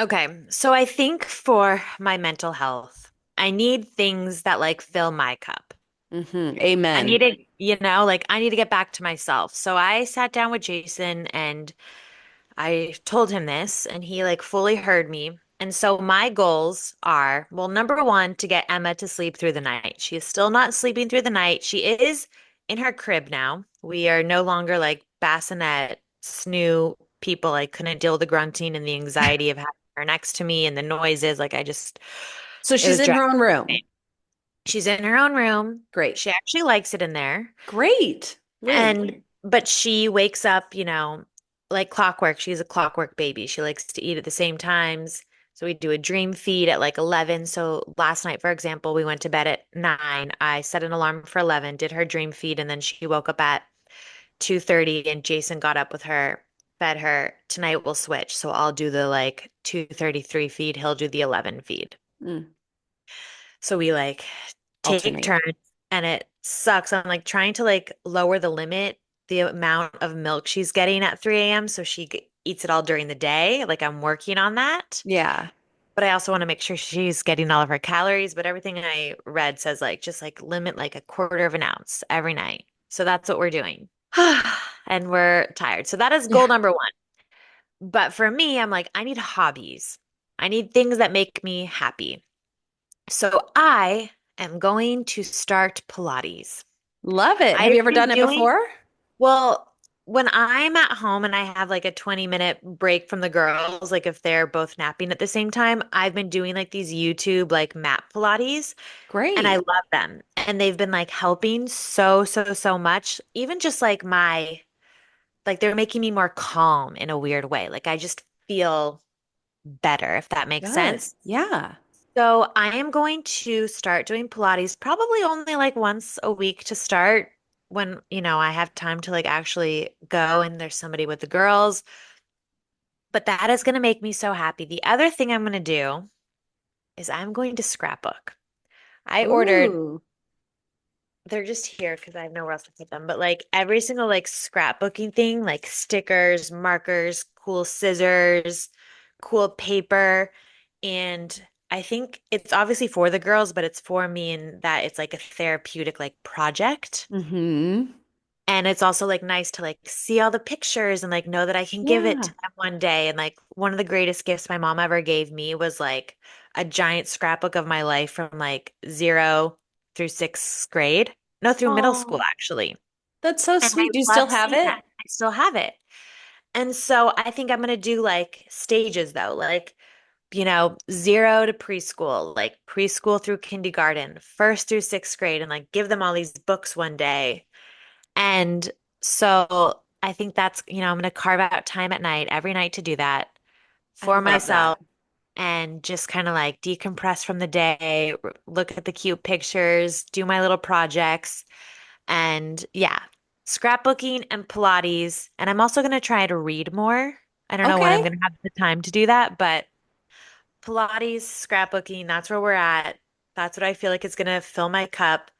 Okay, so I think for my mental health, I need things that like fill my cup. I need Amen. to, like I need to get back to myself. So I sat down with Jason and I told him this, and he like fully heard me. And so my goals are, well, number one, to get Emma to sleep through the night. She is still not sleeping through the night. She is in her crib now. We are no longer like bassinet snoo people. I couldn't deal with the grunting and the anxiety of having her next to me and the noises. So It she's was in driving her own me room. insane. She's in her own room. Great. She actually likes it in there. Great. Win. But she wakes up, like clockwork. She's a clockwork baby. She likes to eat at the same times. So we do a dream feed at like 11. So last night, for example, we went to bed at 9. I set an alarm for 11, did her dream feed, and then she woke up at 2:30 and Jason got up with her, fed her. Tonight we'll switch. So I'll do the like 2:33 feed. He'll do the 11 feed. Mm, So we like take alternate. turns and it sucks. I'm like trying to like lower the limit, the amount of milk she's getting at 3 a.m. so she eats it all during the day. Like I'm working on that. Yeah. But I also want to make sure she's getting all of her calories. But everything I read says like just like limit like a quarter of an ounce every night. So that's what we're doing. And we're tired. So that is goal Yeah. number one. But for me, I'm like, I need hobbies. I need things that make me happy. So I am going to start Pilates. Love it. Have you I've ever been done it doing, before? well, when I'm at home and I have like a 20-minute break from the girls, like if they're both napping at the same time, I've been doing like these YouTube like mat Pilates and I Great. love them. And they've been like helping so, so, so much. Even just like like they're making me more calm in a weird way. Like I just feel better, if that makes Good. sense. Yeah. So I am going to start doing Pilates probably only like once a week to start when, I have time to like actually go and there's somebody with the girls. But that is going to make me so happy. The other thing I'm going to do is I'm going to scrapbook. I ordered, Ooh. they're just here because I have nowhere else to put them, but like every single like scrapbooking thing, like stickers, markers, cool scissors, cool paper. And I think it's obviously for the girls, but it's for me in that it's like a therapeutic like project. Mm-hmm. And it's also like nice to like see all the pictures and like know that I can give it to Yeah. them one day. And like one of the greatest gifts my mom ever gave me was like a giant scrapbook of my life from like 0 through 6th grade. No, through middle school Oh, actually. that's so And I sweet. Do you still love have seeing it? that. I still have it. And so I think I'm gonna do like stages though, like 0 to preschool, like preschool through kindergarten, 1st through 6th grade, and like give them all these books one day. And so I think I'm going to carve out time at night, every night to do that I for love that. myself and just kind of like decompress from the day, look at the cute pictures, do my little projects. And yeah, scrapbooking and Pilates. And I'm also going to try to read more. I don't know when I'm Okay. going to have the time to do that, but Pilates, scrapbooking, that's where we're at. That's what I feel like is going to fill my cup.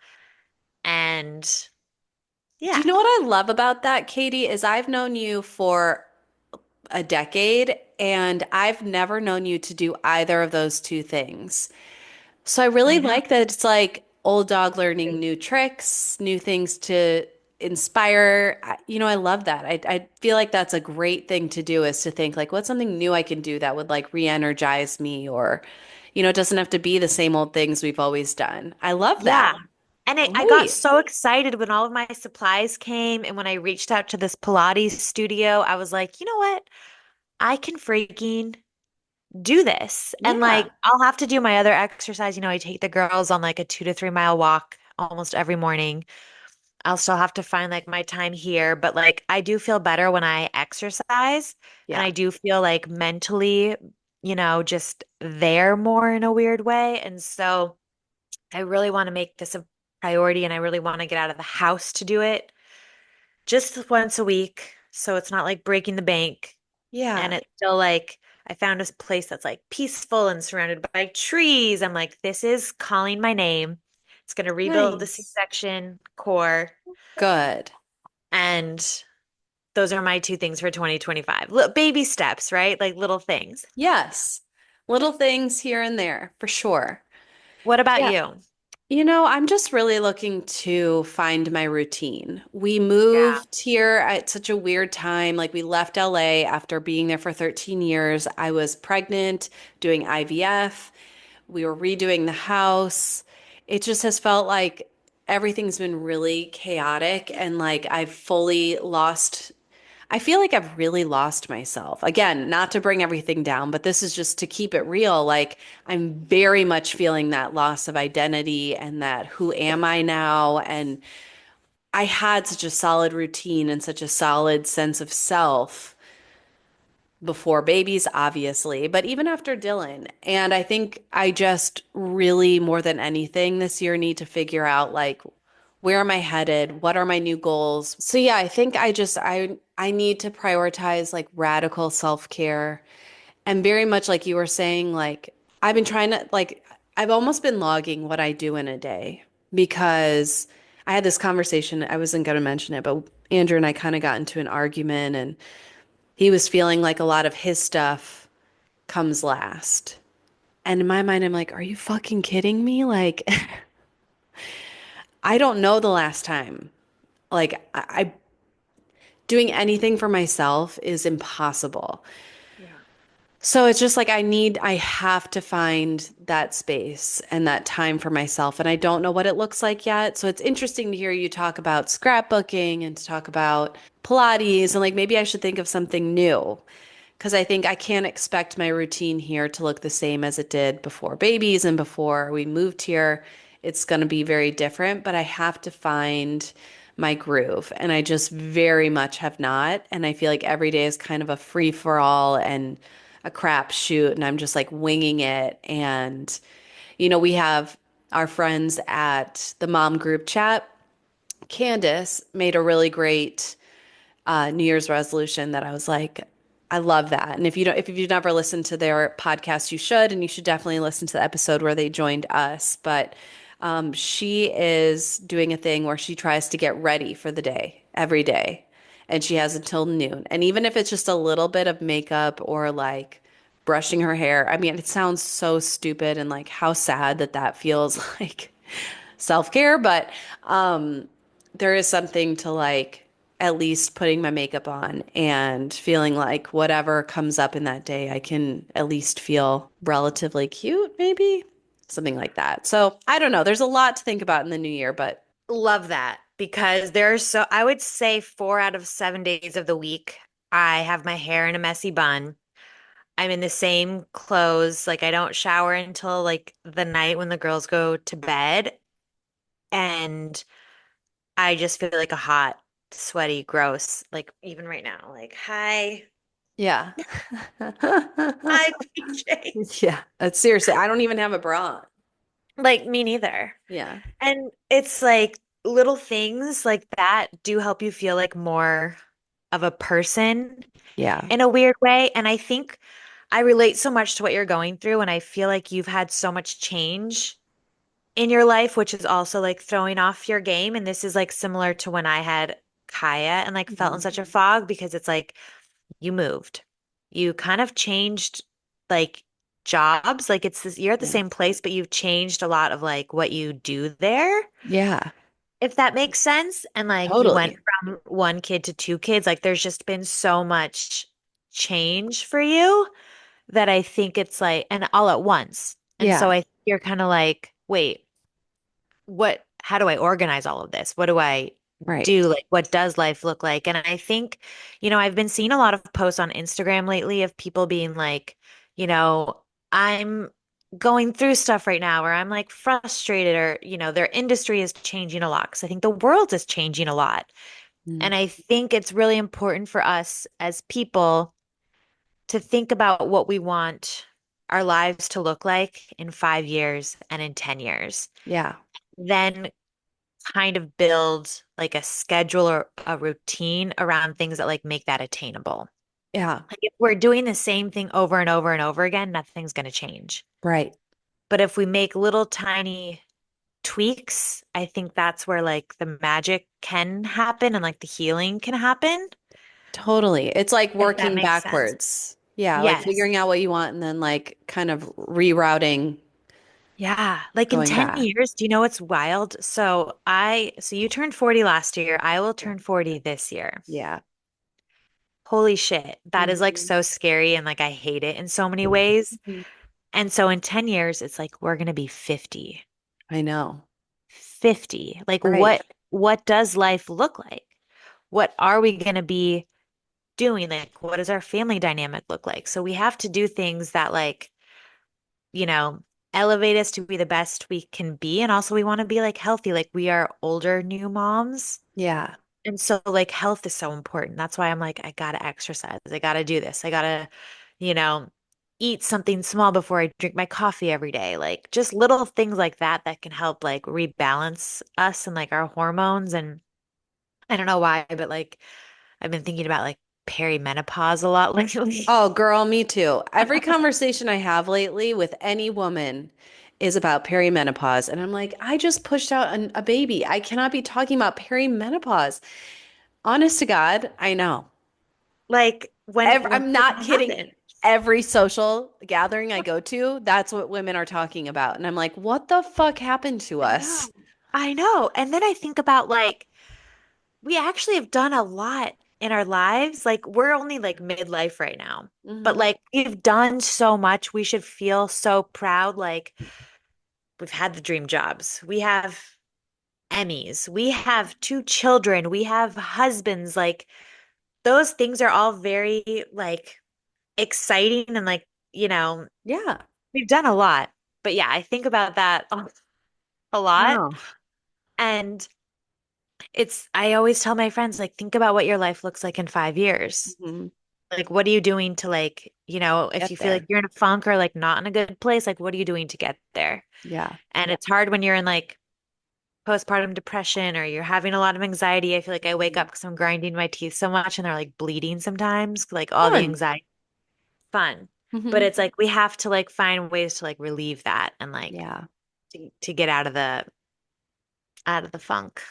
And Do yeah. you know what I love about that, Katie, is I've known you for a decade and I've never known you to do either of those two things. So I really I know. like that it's like old dog learning new tricks, new things to inspire. I love that. I feel like that's a great thing to do is to think like, what's something new I can do that would like re-energize me or, it doesn't have to be the same old things we've always done. I love Yeah. that. And I got Great. so excited when all of my supplies came. And when I reached out to this Pilates studio, I was like, you know what? I can freaking do this. And Yeah. like, I'll have to do my other exercise. I take the girls on like a 2 to 3 mile walk almost every morning. I'll still have to find like my time here. But like, I do feel better when I exercise. And Yeah. I do feel like mentally, just there more in a weird way. And so, I really want to make this a priority and I really want to get out of the house to do it just once a week. So it's not like breaking the bank. And Yeah. it's still like, I found a place that's like peaceful and surrounded by trees. I'm like, this is calling my name. It's going to rebuild the Nice. C-section core. Good. And those are my two things for 2025. Baby steps, right? Like little things. Yes. Little things here and there, for sure. What about Yeah. you? I'm just really looking to find my routine. We Yeah. moved here at such a weird time. Like, we left LA after being there for 13 years. I was pregnant, doing IVF. We were redoing the house. It just has felt like everything's been really chaotic and like I feel like I've really lost myself. Again, not to bring everything down, but this is just to keep it real. Like, I'm very much feeling that loss of identity and that who am I now? And I had such a solid routine and such a solid sense of self before babies, obviously, but even after Dylan. And I think I just really, more than anything this year, need to figure out like, where am I headed? What are my new goals? So yeah, I think I need to prioritize like radical self-care. And very much like you were saying, like I've been trying to like I've almost been logging what I do in a day because I had this conversation, I wasn't going to mention it, but Andrew and I kind of got into an argument and he was feeling like a lot of his stuff comes last. And in my mind, I'm like, are you fucking kidding me? Like, I don't know the last time. Like, doing anything for myself is impossible. Yeah. So it's just like I have to find that space and that time for myself. And I don't know what it looks like yet. So it's interesting to hear you talk about scrapbooking and to talk about Pilates and like maybe I should think of something new. Because I think I can't expect my routine here to look the same as it did before babies and before we moved here. It's going to be very different, but I have to find my groove. And I just very much have not. And I feel like every day is kind of a free for all and a crap shoot. And I'm just like winging it. And, we have our friends at the mom group chat. Candace made a really great New Year's resolution that I was like, I love that. And if you've never listened to their podcast, you should, and you should definitely listen to the episode where they joined us. But she is doing a thing where she tries to get ready for the day every day, and she has until noon. And even if it's just a little bit of makeup or like brushing her hair, I mean, it sounds so stupid and like how sad that that feels like self-care, but there is something to like at least putting my makeup on and feeling like whatever comes up in that day, I can at least feel relatively cute, maybe something like that. So I don't know. There's a lot to think about in the new year, but Love that because I would say 4 out of 7 days of the week, I have my hair in a messy bun. I'm in the same clothes. Like, I don't shower until like the night when the girls go to bed. And I just feel like a hot, sweaty, gross, like even right now, like, hi, yeah. hi, PJs. Yeah. Seriously, I don't even have a bra on. Like, me neither. Yeah. And it's like little things like that do help you feel like more of a person Yeah. in a weird way. And I think I relate so much to what you're going through. And I feel like you've had so much change in your life, which is also like throwing off your game. And this is like similar to when I had Kaia and like felt in Mhm. such a fog because it's like you moved. You kind of changed like jobs. Like you're at the Yeah. same place, but you've changed a lot of like what you do there, Yeah. if that makes sense. And like you went Totally. from one kid to two kids. Like there's just been so much change for you that I think it's like, and all at once. And so Yeah. I think you're kind of like, wait, how do I organize all of this? What do I Right. do? Like, what does life look like? And I think, I've been seeing a lot of posts on Instagram lately of people being like, I'm going through stuff right now, or I'm like frustrated, or, their industry is changing a lot. Because I think the world is changing a lot. Mm. And I think it's really important for us as people to think about what we want our lives to look like in 5 years and in 10 years. Yeah. Then kind of build like a schedule or a routine around things that like make that attainable. Yeah. Like if we're doing the same thing over and over and over again, nothing's going to change. Right. But if we make little tiny tweaks, I think that's where like the magic can happen and like the healing can happen, Totally. It's like if that working makes sense. backwards. Yeah, like Yes. figuring out what you want and then like kind of rerouting Yeah. Like in going 10 back. years, do you know what's wild? So you turned 40 last year. I will Yeah. turn 40 this year. Yeah. Holy shit. That is like Mhm. so scary and like I hate it in so many ways. Mhm. And so in 10 years, it's like we're gonna be 50. I know. 50. Like Right. what does life look like? What are we gonna be doing? Like what does our family dynamic look like? So we have to do things that like, you know, elevate us to be the best we can be. And also we want to be like healthy. Like we are older new moms. Yeah. And so like health is so important. That's why I'm like, I gotta exercise. I gotta do this. I gotta, you know, eat something small before I drink my coffee every day. Like just little things like that that can help like rebalance us and like our hormones. And I don't know why, but like I've been thinking about like perimenopause a lot lately. Oh, girl, me too. Every conversation I have lately with any woman is about perimenopause. And I'm like, I just pushed out a baby. I cannot be talking about perimenopause. Honest to God, I know. Like when I'm did not that kidding. happen? Every social gathering I go to, that's what women are talking about. And I'm like, what the fuck happened to I know. us? I know. And then I think about like we actually have done a lot in our lives. Like we're only like midlife right now. But Hmm. like we've done so much. We should feel so proud. Like we've had the dream jobs. We have Emmys. We have two children. We have husbands. Like those things are all very like exciting and like, Yeah. we've done a lot. But yeah, I think about that a lot. Wow. And I always tell my friends, like, think about what your life looks like in 5 years. Hmm. Like, what are you doing to like, if Get you feel like there. you're in a funk or like not in a good place, like, what are you doing to get there? Yeah. And it's hard when you're in like postpartum depression or you're having a lot of anxiety. I feel like I wake Mhm. up because I'm grinding my teeth so much and they're like bleeding sometimes, like all the Fun. anxiety. Fun. But Hmm. it's like we have to like find ways to like relieve that and like Yeah. to get out of the funk.